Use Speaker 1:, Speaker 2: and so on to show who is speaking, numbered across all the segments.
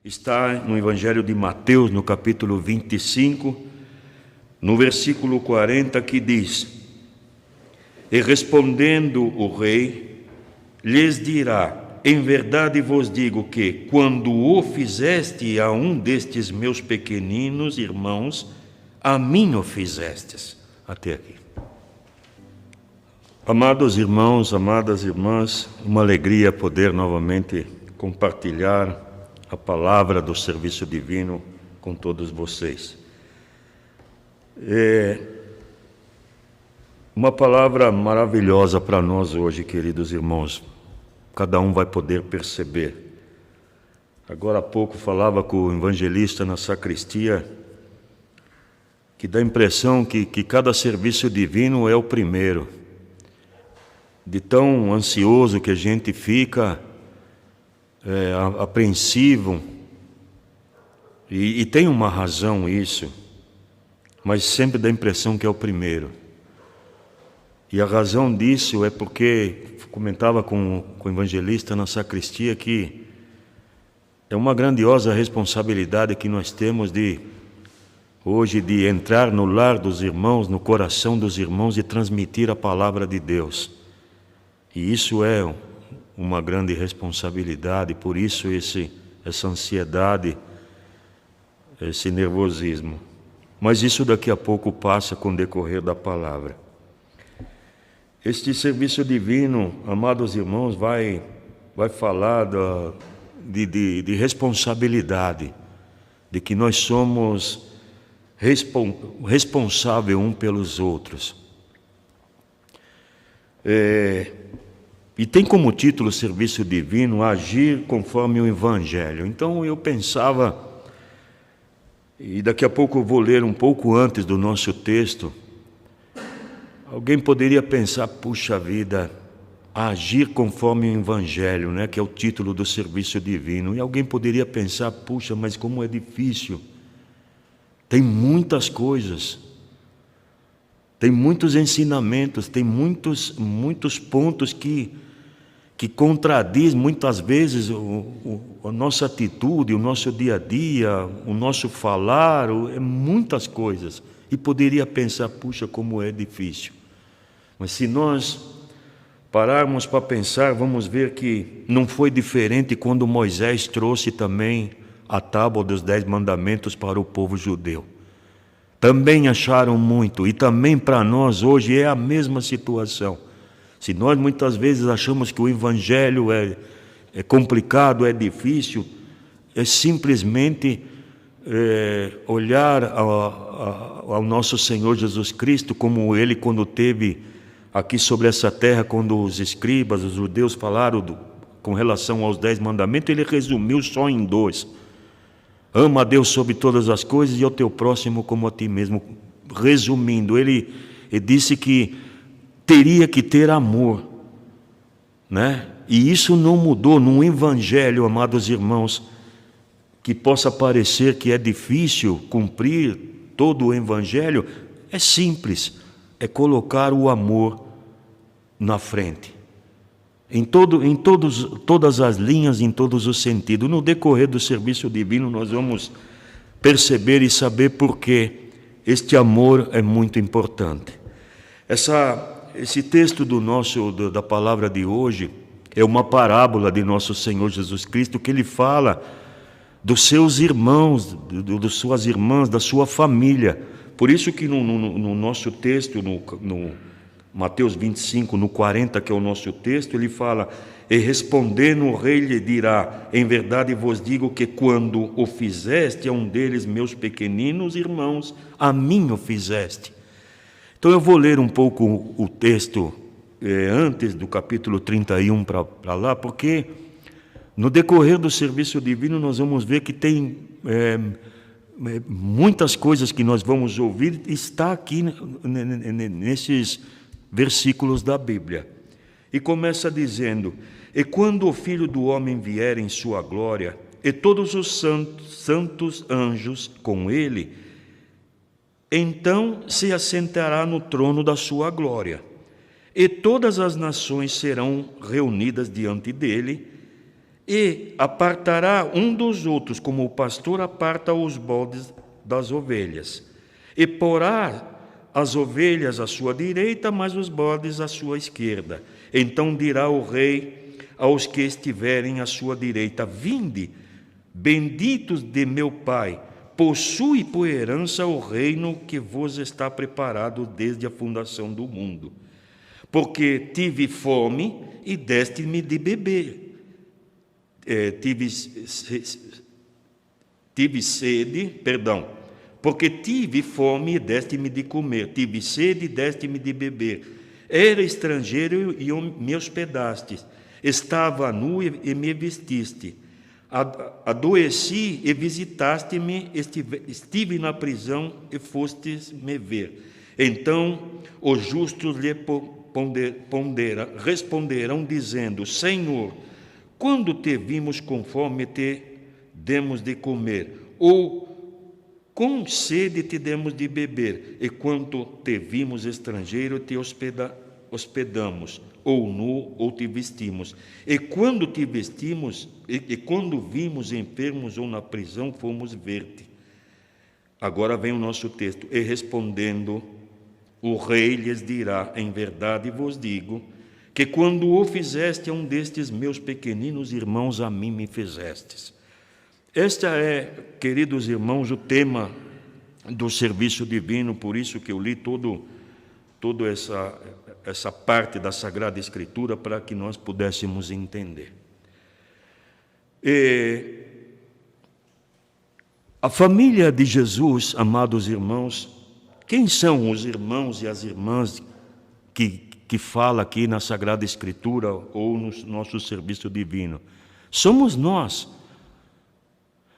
Speaker 1: Está no Evangelho de Mateus, no capítulo 25, no versículo 40, que diz: E respondendo o rei, lhes dirá: Em verdade vos digo que, quando o fizeste a um destes meus pequeninos irmãos, a mim o fizestes. Até aqui. Amados irmãos, amadas irmãs, uma alegria poder novamente compartilhar a palavra do serviço divino com todos vocês. É uma palavra maravilhosa para nós hoje, queridos irmãos. Cada um vai poder perceber. Agora há pouco falava com o evangelista na sacristia, que dá a impressão que cada serviço divino é o primeiro. De tão ansioso que a gente fica, apreensivo, e tem uma razão isso, mas sempre dá a impressão que é o primeiro. E a razão disso é porque, comentava com o evangelista na sacristia, que é uma grandiosa responsabilidade que nós temos hoje de entrar no lar dos irmãos, no coração dos irmãos e transmitir a palavra de Deus. E isso é uma grande responsabilidade, por isso essa ansiedade, esse nervosismo. Mas isso daqui a pouco passa com o decorrer da palavra. Este serviço divino, amados irmãos, vai falar de responsabilidade, de que nós somos responsáveis uns pelos outros. E tem como título Serviço Divino, Agir conforme o Evangelho. Então eu pensava, e daqui a pouco eu vou ler um pouco antes do nosso texto, alguém poderia pensar, puxa vida, agir conforme o Evangelho, né, que é o título do Serviço Divino. E alguém poderia pensar, puxa, mas como é difícil. Tem muitas coisas. Tem muitos ensinamentos, tem muitos pontos que contradiz muitas vezes a nossa atitude, o nosso dia a dia, o nosso falar, muitas coisas. E poderia pensar, puxa, como é difícil. Mas se nós pararmos para pensar, vamos ver que não foi diferente quando Moisés trouxe também a tábua dos 10 mandamentos para o povo judeu. Também acharam muito, e também para nós hoje é a mesma situação. Se nós muitas vezes achamos que o Evangelho é complicado, é difícil, é simplesmente olhar ao nosso Senhor Jesus Cristo como Ele quando teve aqui sobre essa terra, quando os escribas, os judeus falaram com relação aos 10 mandamentos, Ele resumiu só em 2. Ama a Deus sobre todas as coisas e ao teu próximo como a ti mesmo. Resumindo, ele disse que teria que ter amor, né? E isso não mudou no Evangelho, amados irmãos, que possa parecer que é difícil cumprir todo o Evangelho. É simples, é colocar o amor na frente. Em todas as linhas, em todos os sentidos. No decorrer do serviço divino, nós vamos perceber e saber por que este amor é muito importante. Esse texto da palavra de hoje é uma parábola de nosso Senhor Jesus Cristo, que Ele fala dos seus irmãos, das suas irmãs, da sua família. Por isso que no nosso texto, no Mateus 25, no 40, que é o nosso texto, ele fala: E respondendo o rei lhe dirá: Em verdade vos digo que quando o fizeste a um deles meus pequeninos irmãos, a mim o fizeste. Então eu vou ler um pouco o texto antes do capítulo 31 para lá, porque no decorrer do serviço divino nós vamos ver que tem muitas coisas que nós vamos ouvir, está aqui nesses versículos da Bíblia. E começa dizendo: E quando o Filho do Homem vier em sua glória, e todos os santos anjos com ele, então se assentará no trono da sua glória, e todas as nações serão reunidas diante dele, e apartará um dos outros, como o pastor aparta os bodes das ovelhas, e porá as ovelhas à sua direita, mas os bodes à sua esquerda. Então dirá o rei aos que estiverem à sua direita: vinde, benditos de meu Pai, possui por herança o reino que vos está preparado desde a fundação do mundo. Porque tive fome e deste-me de beber, porque tive fome e deste-me de comer, tive sede e deste-me de beber, era estrangeiro e me hospedastes, estava nu e me vestiste, adoeci e visitaste-me, estive na prisão e fostes me ver. Então os justos lhe responderão, dizendo: Senhor, quando te vimos com fome, te demos de comer, ou com sede te demos de beber, e quando te vimos estrangeiro, te hospedamos, ou nu, ou te vestimos. E quando te vestimos, e quando vimos enfermos ou na prisão, fomos ver-te. Agora vem o nosso texto. E respondendo, o rei lhes dirá: em verdade vos digo, que quando o fizeste a um destes meus pequeninos irmãos, a mim me fizestes. Este é, queridos irmãos, o tema do serviço divino, por isso que eu li toda essa parte da Sagrada Escritura, para que nós pudéssemos entender. A família de Jesus, amados irmãos, quem são os irmãos e as irmãs que fala aqui na Sagrada Escritura ou no nosso serviço divino? Somos nós,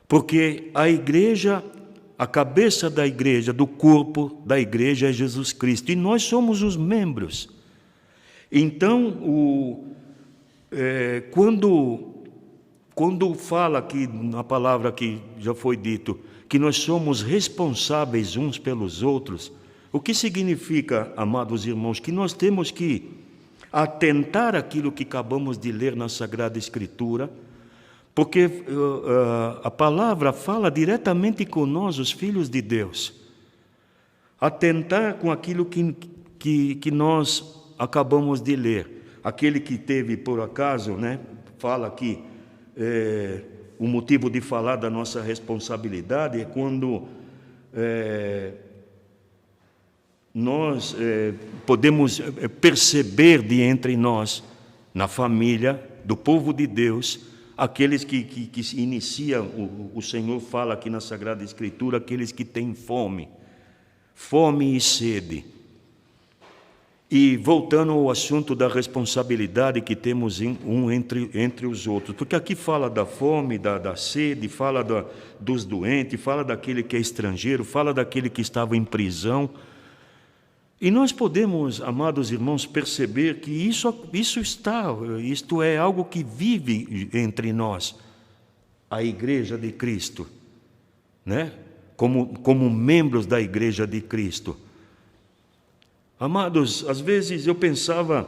Speaker 1: porque a igreja, a cabeça da igreja, do corpo da igreja é Jesus Cristo, e nós somos os membros. Então, quando fala aqui na palavra que já foi dito, que nós somos responsáveis uns pelos outros, o que significa, amados irmãos, que nós temos que atentar àquilo que acabamos de ler na Sagrada Escritura, porque a palavra fala diretamente com nós, os filhos de Deus. Atentar com aquilo que nós acabamos de ler. Aquele que teve, por acaso, fala aqui, o motivo de falar da nossa responsabilidade é quando nós podemos perceber de entre nós, na família do povo de Deus, aqueles que iniciam, o Senhor fala aqui na Sagrada Escritura, aqueles que têm fome e sede. E voltando ao assunto da responsabilidade que temos entre os outros, porque aqui fala da fome, da sede, fala dos doentes, fala daquele que é estrangeiro, fala daquele que estava em prisão. E nós podemos, amados irmãos, perceber que isto é algo que vive entre nós, a Igreja de Cristo, como membros da Igreja de Cristo. Amados, às vezes eu pensava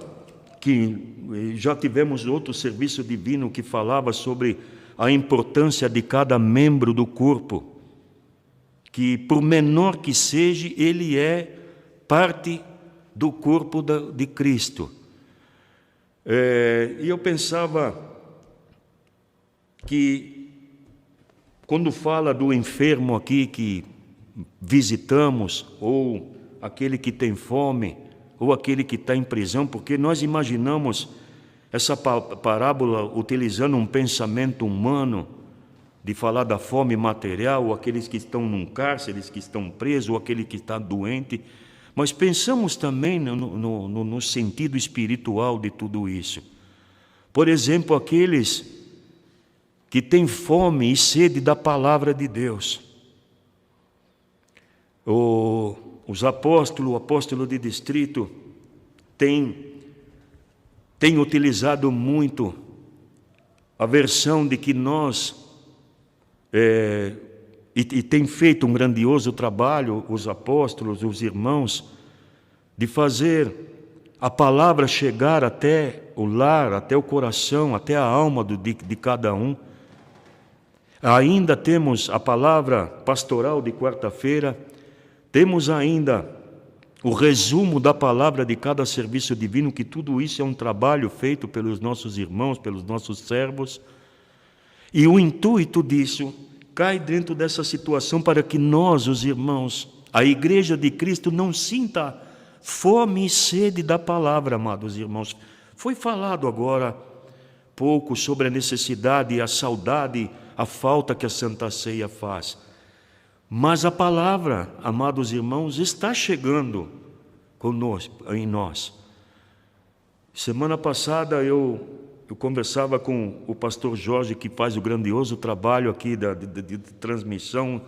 Speaker 1: que já tivemos outro serviço divino que falava sobre a importância de cada membro do corpo, que por menor que seja, ele é parte do corpo de Cristo. E eu pensava que, quando fala do enfermo aqui que visitamos, ou aquele que tem fome, ou aquele que está em prisão, porque nós imaginamos essa parábola utilizando um pensamento humano, de falar da fome material, ou aqueles que estão num cárcere, que estão presos, ou aquele que está doente, mas pensamos também no sentido espiritual de tudo isso. Por exemplo, aqueles que têm fome e sede da palavra de Deus. O apóstolo de distrito tem utilizado muito a versão de que nós, e tem feito um grandioso trabalho, os apóstolos, os irmãos, de fazer a palavra chegar até o lar, até o coração, até a alma de cada um. Ainda temos a palavra pastoral de quarta-feira, temos ainda o resumo da palavra de cada serviço divino, que tudo isso é um trabalho feito pelos nossos irmãos, pelos nossos servos. E o intuito disso cai dentro dessa situação para que nós, os irmãos, a Igreja de Cristo, não sinta fome e sede da palavra, amados irmãos. Foi falado agora pouco sobre a necessidade, a saudade, a falta que a Santa Ceia faz. Mas a palavra, amados irmãos, está chegando conosco, em nós. Semana passada eu conversava com o pastor Jorge, que faz o grandioso trabalho aqui de transmissão,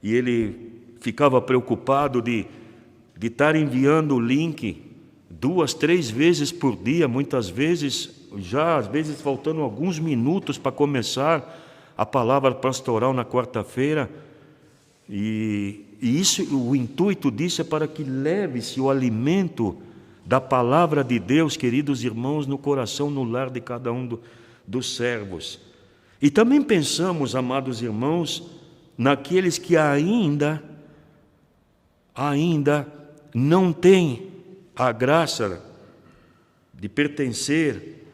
Speaker 1: e ele ficava preocupado de estar enviando o link 2, 3 vezes por dia, muitas vezes, já às vezes faltando alguns minutos para começar a palavra pastoral na quarta-feira. E isso, o intuito disso é para que leve-se o alimento da palavra de Deus, queridos irmãos, no coração, no lar de cada um dos servos. E também pensamos, amados irmãos, naqueles que ainda não têm a graça de pertencer,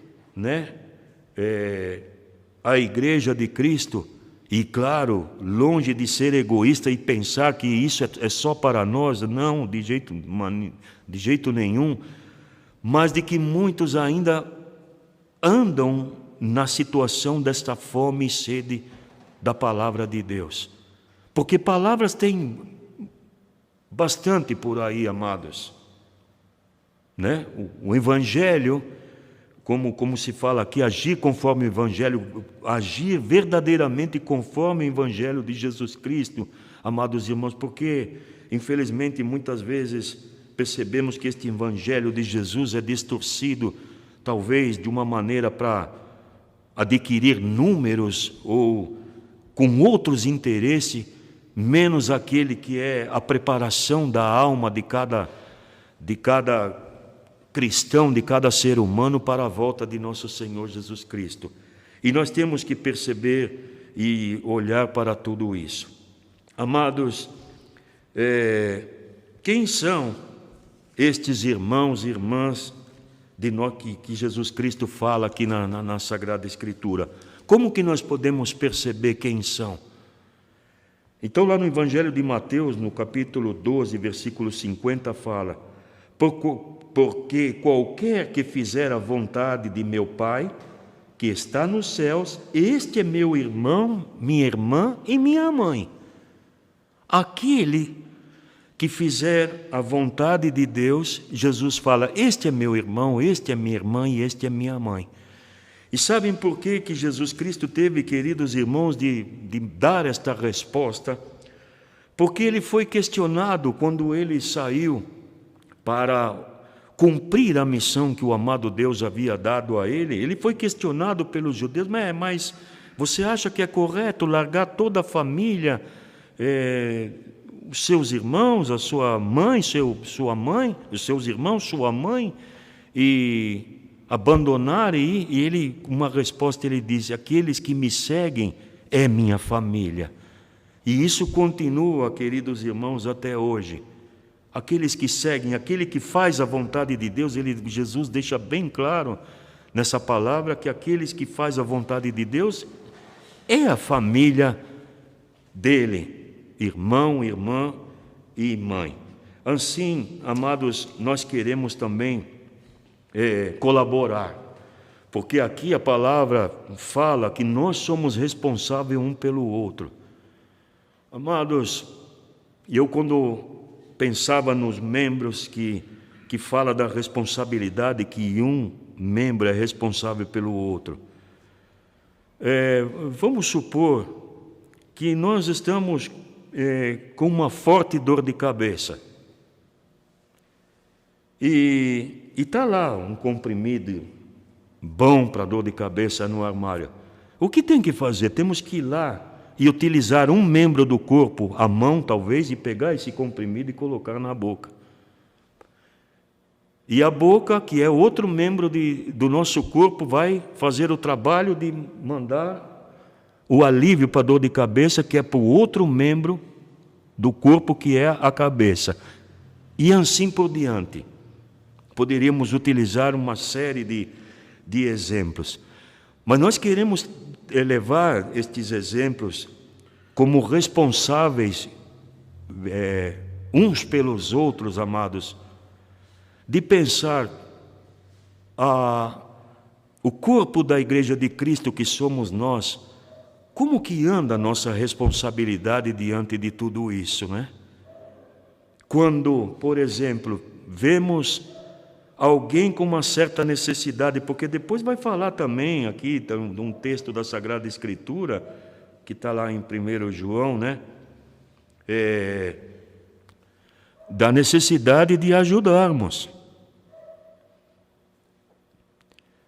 Speaker 1: à Igreja de Cristo. E claro, longe de ser egoísta e pensar que isso é só para nós, não, de jeito nenhum, mas de que muitos ainda andam na situação desta fome e sede da palavra de Deus. Porque palavras tem bastante por aí, amados. O Evangelho, como se fala aqui, agir conforme o Evangelho, agir verdadeiramente conforme o Evangelho de Jesus Cristo, amados irmãos, porque, infelizmente, muitas vezes percebemos que este Evangelho de Jesus é distorcido, talvez de uma maneira para adquirir números ou com outros interesses, menos aquele que é a preparação da alma de cada cristão, de cada ser humano para a volta de nosso Senhor Jesus Cristo. E nós temos que perceber e olhar para tudo isso. Amados, quem são estes irmãos e irmãs de nós que Jesus Cristo fala aqui na Sagrada Escritura? Como que nós podemos perceber quem são? Então, lá no Evangelho de Mateus, no capítulo 12, versículo 50, fala: porque qualquer que fizer a vontade de meu Pai, que está nos céus, este é meu irmão, minha irmã e minha mãe. Aquele que fizer a vontade de Deus, Jesus fala: este é meu irmão, este é minha irmã e este é minha mãe. E sabem por que Jesus Cristo teve, queridos irmãos, de dar esta resposta? Porque ele foi questionado quando ele saiu para cumprir a missão que o amado Deus havia dado a ele. Ele foi questionado pelos judeus: mas você acha que é correto largar toda a família, os seus irmãos, a sua mãe, sua mãe, os seus irmãos, sua mãe, e abandonar? E ele, uma resposta, ele diz: aqueles que me seguem é minha família. E isso continua, queridos irmãos, até hoje. Aqueles que seguem, aquele que faz a vontade de Deus, Jesus deixa bem claro nessa palavra que aqueles que faz a vontade de Deus é a família dele, irmão, irmã e mãe. Assim, amados, nós queremos também colaborar, porque aqui a palavra fala que nós somos responsáveis um pelo outro. Amados, eu quando pensava nos membros que fala da responsabilidade, que um membro é responsável pelo outro. Vamos supor que nós estamos com uma forte dor de cabeça. E está lá um comprimido bom para dor de cabeça no armário. O que tem que fazer? Temos que ir lá e utilizar um membro do corpo, a mão talvez, e pegar esse comprimido e colocar na boca. E a boca, que é outro membro do nosso corpo, vai fazer o trabalho de mandar o alívio para a dor de cabeça, que é para o outro membro do corpo, que é a cabeça. E assim por diante. Poderíamos utilizar uma série de exemplos. Mas nós queremos levar estes exemplos como responsáveis uns pelos outros, amados, de pensar o corpo da Igreja de Cristo que somos nós, como que anda a nossa responsabilidade diante de tudo isso, né? Quando, por exemplo, vemos alguém com uma certa necessidade, porque depois vai falar também aqui de um texto da Sagrada Escritura, que está lá em 1 João, né? Da necessidade de ajudarmos.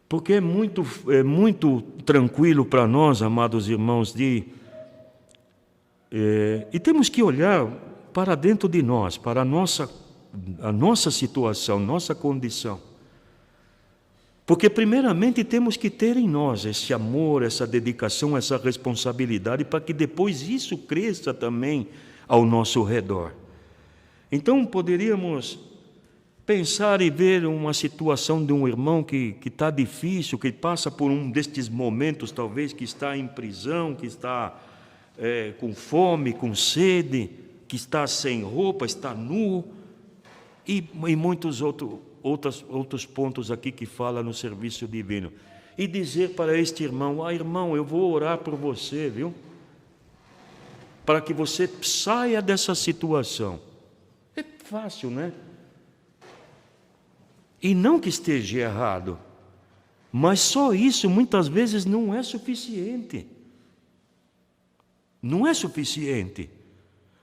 Speaker 1: Porque é muito tranquilo para nós, amados irmãos, e temos que olhar para dentro de nós, para a nossa situação, nossa condição. Porque, primeiramente, temos que ter em nós esse amor, essa dedicação, essa responsabilidade, para que depois isso cresça também ao nosso redor. Então, poderíamos pensar e ver uma situação de um irmão que está difícil, que passa por um destes momentos, talvez, que está em prisão, que está com fome, com sede, que está sem roupa, está nu, e muitos outros pontos aqui que fala no serviço divino. E dizer para este irmão: irmão, eu vou orar por você, viu? Para que você saia dessa situação. É fácil, né? E não que esteja errado, mas só isso muitas vezes não é suficiente. Não é suficiente.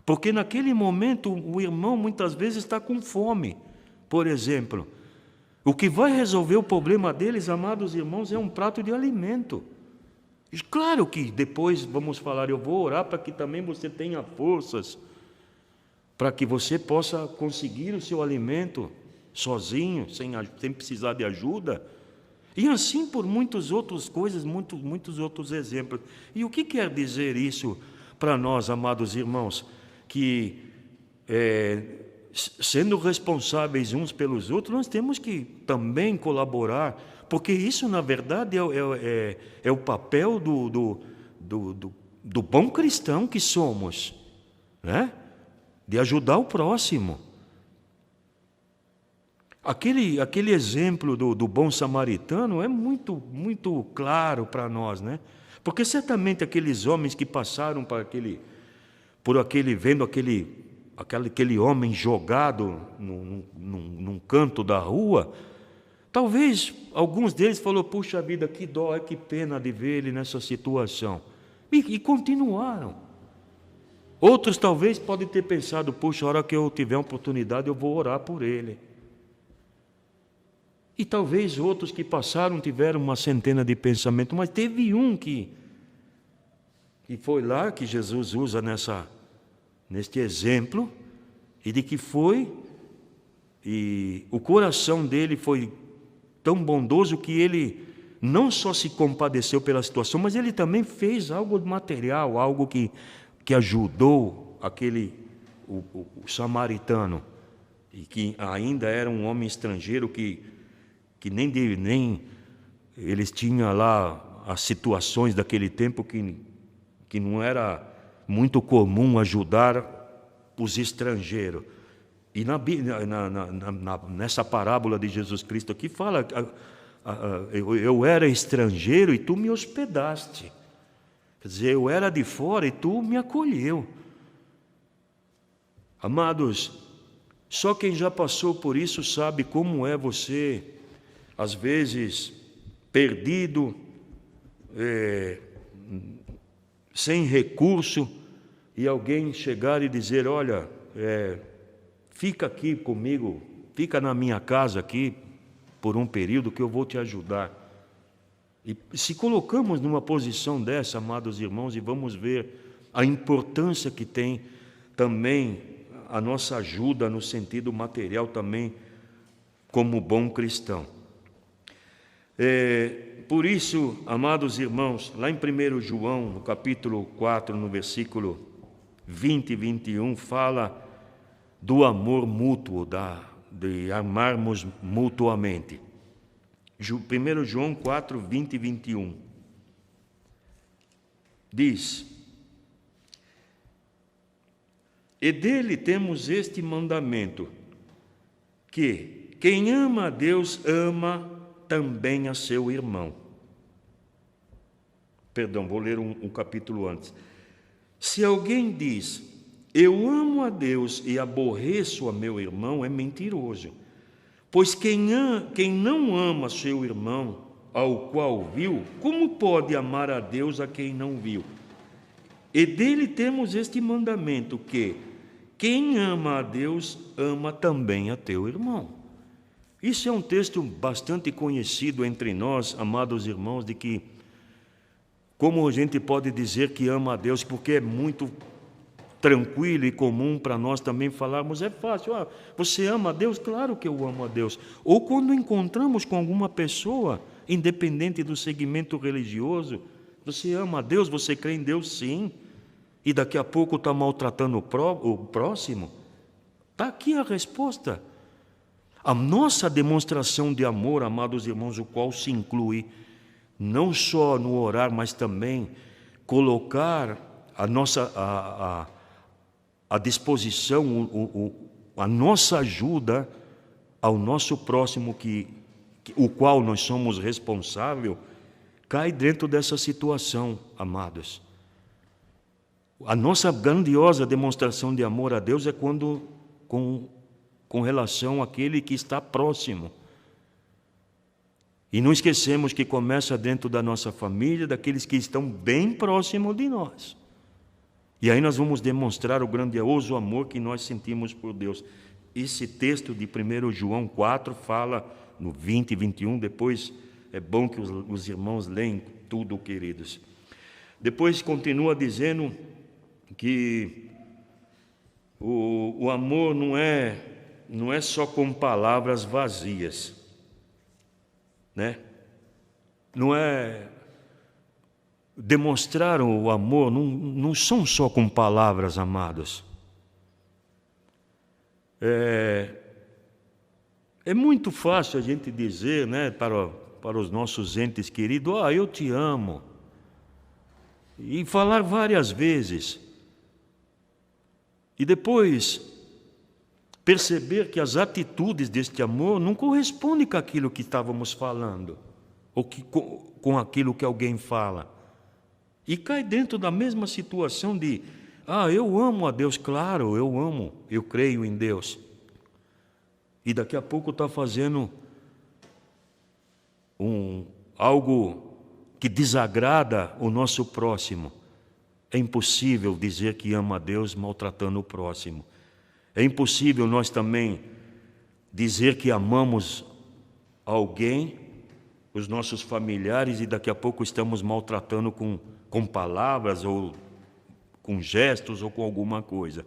Speaker 1: Porque naquele momento o irmão muitas vezes está com fome, por exemplo. O que vai resolver o problema deles, amados irmãos, é um prato de alimento. E claro que depois vamos falar, eu vou orar para que também você tenha forças, para que você possa conseguir o seu alimento sozinho, sem precisar de ajuda. E assim por muitas outras coisas, muitos outros exemplos. E o que quer dizer isso para nós, amados irmãos? Que sendo responsáveis uns pelos outros, nós temos que também colaborar, porque isso, na verdade, é o papel do bom cristão que somos, né? De ajudar o próximo. Aquele exemplo do bom samaritano é muito claro para nós, né? Porque certamente aqueles homens que passaram vendo aquele homem jogado num canto da rua, talvez alguns deles falaram: puxa vida, que dó, que pena de ver ele nessa situação. E continuaram. Outros talvez podem ter pensado: puxa, a hora que eu tiver oportunidade eu vou orar por ele. E talvez outros que passaram tiveram uma centena de pensamentos, mas teve um que foi lá, que Jesus usa neste exemplo, e de que e o coração dele foi tão bondoso que ele não só se compadeceu pela situação, mas ele também fez algo material, algo que ajudou o samaritano, e que ainda era um homem estrangeiro que nem eles tinham lá as situações daquele tempo que não era muito comum ajudar os estrangeiros. E nessa parábola de Jesus Cristo aqui fala: eu era estrangeiro e tu me hospedaste. Quer dizer, eu era de fora e tu me acolheu. Amados, só quem já passou por isso sabe como é você, às vezes, perdido, sem recurso, e alguém chegar e dizer: olha, fica aqui comigo, fica na minha casa aqui por um período que eu vou te ajudar. E se colocamos numa posição dessa, amados irmãos, e vamos ver a importância que tem também a nossa ajuda no sentido material também, como bom cristão. Por isso, amados irmãos, lá em 1 João, no capítulo 4, no versículo 20 e 21, fala do amor mútuo, de amarmos mutuamente. 1 João 4, 20 e 21. Diz: e dele temos este mandamento, que quem ama a Deus ama também a seu irmão. Perdão, vou ler um capítulo antes. Se alguém diz, eu amo a Deus e aborreço a meu irmão, é mentiroso. Pois quem não ama seu irmão, ao qual viu, como pode amar a Deus a quem não viu? E dele temos este mandamento, que quem ama a Deus, ama também a teu irmão. Isso é um texto bastante conhecido entre nós, amados irmãos, de que como a gente pode dizer que ama a Deus, porque é muito tranquilo e comum para nós também falarmos, é fácil, você ama a Deus? Claro que eu amo a Deus. Ou quando encontramos com alguma pessoa, independente do segmento religioso, você ama a Deus, você crê em Deus? Sim. E daqui a pouco está maltratando o próximo? Está aqui a resposta. A nossa demonstração de amor, amados irmãos, o qual se inclui não só no orar, mas também colocar a disposição, a nossa ajuda ao nosso próximo, o qual nós somos responsáveis, cai dentro dessa situação, amados. A nossa grandiosa demonstração de amor a Deus é quando com relação àquele que está próximo. E não esquecemos que começa dentro da nossa família, daqueles que estão bem próximos de nós. E aí nós vamos demonstrar o grandioso amor que nós sentimos por Deus. Esse texto de 1 João 4 fala no 20 e 21, depois é bom que os irmãos leem tudo, queridos. Depois continua dizendo que o amor não é só com palavras vazias, né? Não é demonstrar o amor, não são só com palavras, amados. É muito fácil a gente dizer, né, para os nossos entes queridos, eu te amo, e falar várias vezes, e depois perceber que as atitudes deste amor não correspondem com aquilo que estávamos falando, ou com aquilo que alguém fala. E cai dentro da mesma situação de, eu amo a Deus, claro, eu amo, eu creio em Deus. E daqui a pouco está fazendo algo que desagrada o nosso próximo. É impossível dizer que ama a Deus maltratando o próximo. É impossível nós também dizer que amamos alguém, os nossos familiares, e daqui a pouco estamos maltratando com palavras, ou com gestos, ou com alguma coisa.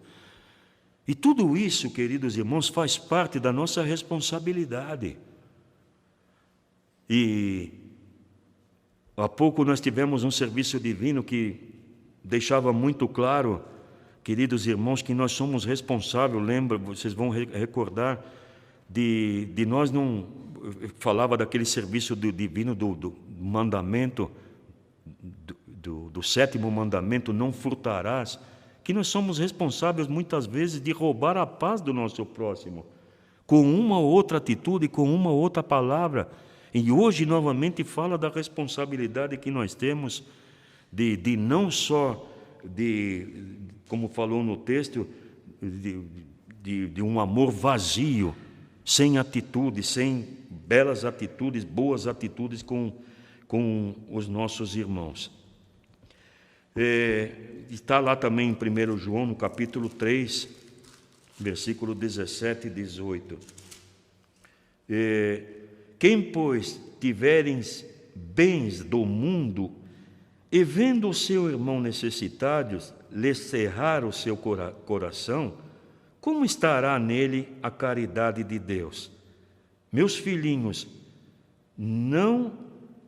Speaker 1: E tudo isso, queridos irmãos, faz parte da nossa responsabilidade. E há pouco nós tivemos um serviço divino que deixava muito claro, queridos irmãos, que nós somos responsáveis. Lembra, vocês vão recordar de nós não falava daquele serviço divino do mandamento, do sétimo mandamento, não furtarás, que nós somos responsáveis muitas vezes de roubar a paz do nosso próximo, com uma ou outra atitude, com uma ou outra palavra. E hoje novamente fala da responsabilidade que nós temos de não só como falou no texto, de um amor vazio, sem atitude, sem belas atitudes, boas atitudes com os nossos irmãos. Está lá também em 1 João, no capítulo 3, versículo 17 e 18. Quem, pois, tiverem bens do mundo, e vendo o seu irmão necessitado, lhe cerrar o seu coração, como estará nele a caridade de Deus? Meus filhinhos, não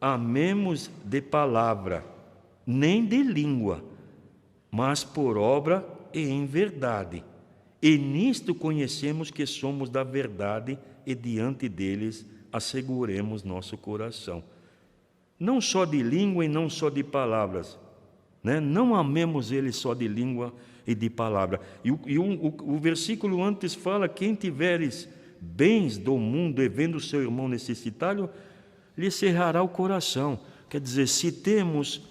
Speaker 1: amemos de palavra, nem de língua, mas por obra e em verdade. E nisto conhecemos que somos da verdade e diante deles asseguremos nosso coração. Não só de língua e não só de palavras, né? Não amemos ele só de língua e de palavra. O versículo antes fala: quem tiveres bens do mundo e vendo seu irmão necessitado, lhe cerrará o coração. Quer dizer, se temos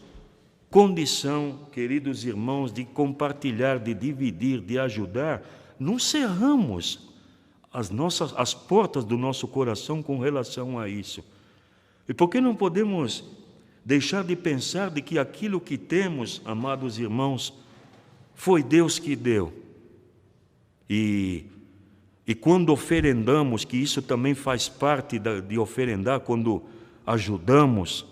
Speaker 1: condição, queridos irmãos, de compartilhar, de dividir, de ajudar, não cerramos as portas do nosso coração com relação a isso. E por que não podemos deixar de pensar de que aquilo que temos, amados irmãos, foi Deus que deu? E quando oferendamos, que isso também faz parte de oferendar, quando ajudamos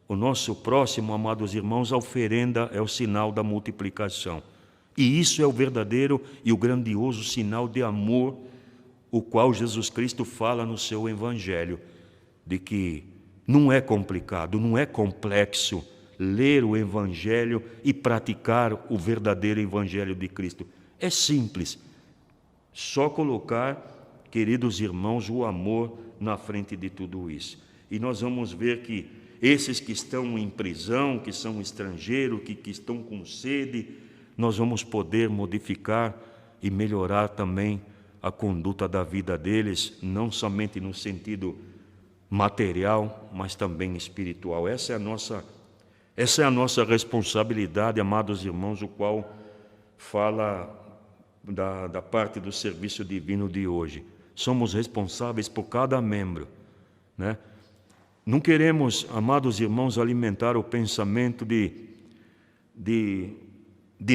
Speaker 1: o nosso próximo, amados irmãos, a oferenda é o sinal da multiplicação. E isso é o verdadeiro e o grandioso sinal de amor, o qual Jesus Cristo fala no seu Evangelho, de que não é complicado, não é complexo ler o Evangelho e praticar o verdadeiro Evangelho de Cristo. É simples, só colocar, queridos irmãos, o amor na frente de tudo isso. E nós vamos ver que esses que estão em prisão, que são estrangeiros, que estão com sede, nós vamos poder modificar e melhorar também a conduta da vida deles, não somente no sentido material, mas também espiritual. Essa é a nossa responsabilidade, amados irmãos, o qual fala da parte do serviço divino de hoje. Somos responsáveis por cada membro, né? Não queremos, amados irmãos, alimentar o pensamento de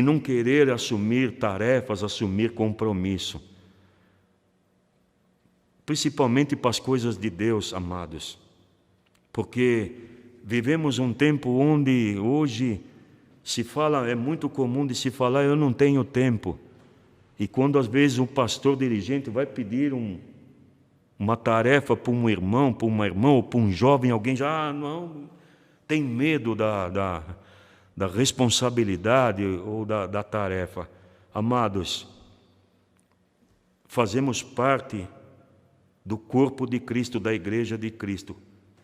Speaker 1: não querer assumir tarefas, assumir compromisso, principalmente para as coisas de Deus, amados, porque vivemos um tempo onde hoje se fala, é muito comum de se falar: eu não tenho tempo. E quando às vezes um pastor dirigente vai pedir uma tarefa para um irmão, para uma irmã ou para um jovem, alguém já não tem medo da responsabilidade ou da tarefa. Amados, fazemos parte do corpo de Cristo, da igreja de Cristo,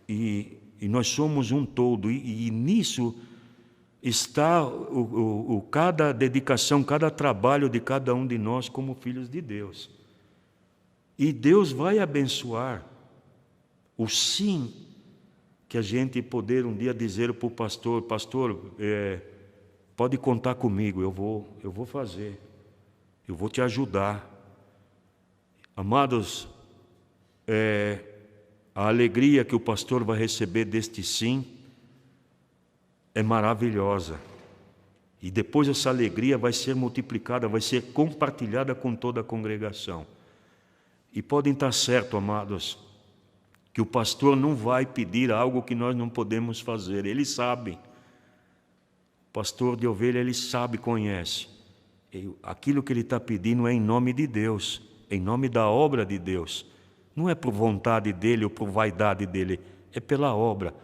Speaker 1: e nós somos um todo, e nisso está cada dedicação, cada trabalho de cada um de nós como filhos de Deus. E Deus vai abençoar o sim que a gente poder um dia dizer para o pastor: pastor, pode contar comigo, eu vou fazer, eu vou te ajudar. Amados, a alegria que o pastor vai receber deste sim é maravilhosa. E depois essa alegria vai ser multiplicada, vai ser compartilhada com toda a congregação. E podem estar certos, amados, que o pastor não vai pedir algo que nós não podemos fazer. Ele sabe. O pastor de ovelha, ele sabe, conhece. E aquilo que ele está pedindo é em nome de Deus, em nome da obra de Deus. Não é por vontade dele ou por vaidade dele, é pela obra.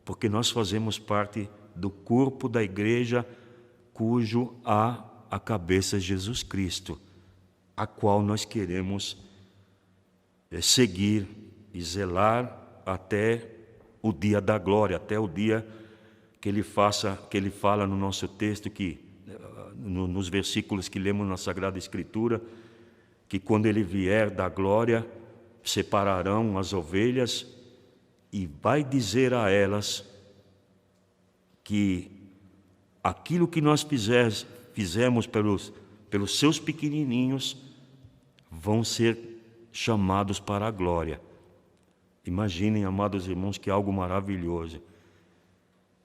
Speaker 1: Porque nós fazemos parte do corpo da igreja, cujo a cabeça é Jesus Cristo, a qual nós queremos seguir e zelar até o dia da glória, até o dia que ele fala no nosso texto, nos versículos que lemos na Sagrada Escritura, que quando ele vier da glória, separarão as ovelhas e vai dizer a elas que aquilo que nós fizemos pelos seus pequenininhos vão ser chamados para a glória. Imaginem, amados irmãos, que algo maravilhoso.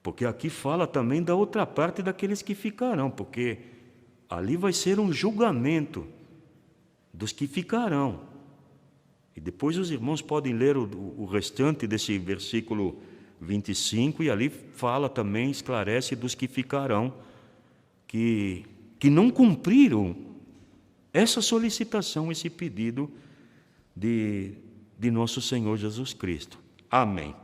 Speaker 1: Porque aqui fala também da outra parte daqueles que ficarão, porque ali vai ser um julgamento dos que ficarão. E depois os irmãos podem ler o restante desse versículo 25, e ali fala também, esclarece dos que ficarão, que não cumpriram essa solicitação, esse pedido de de nosso Senhor Jesus Cristo. Amém.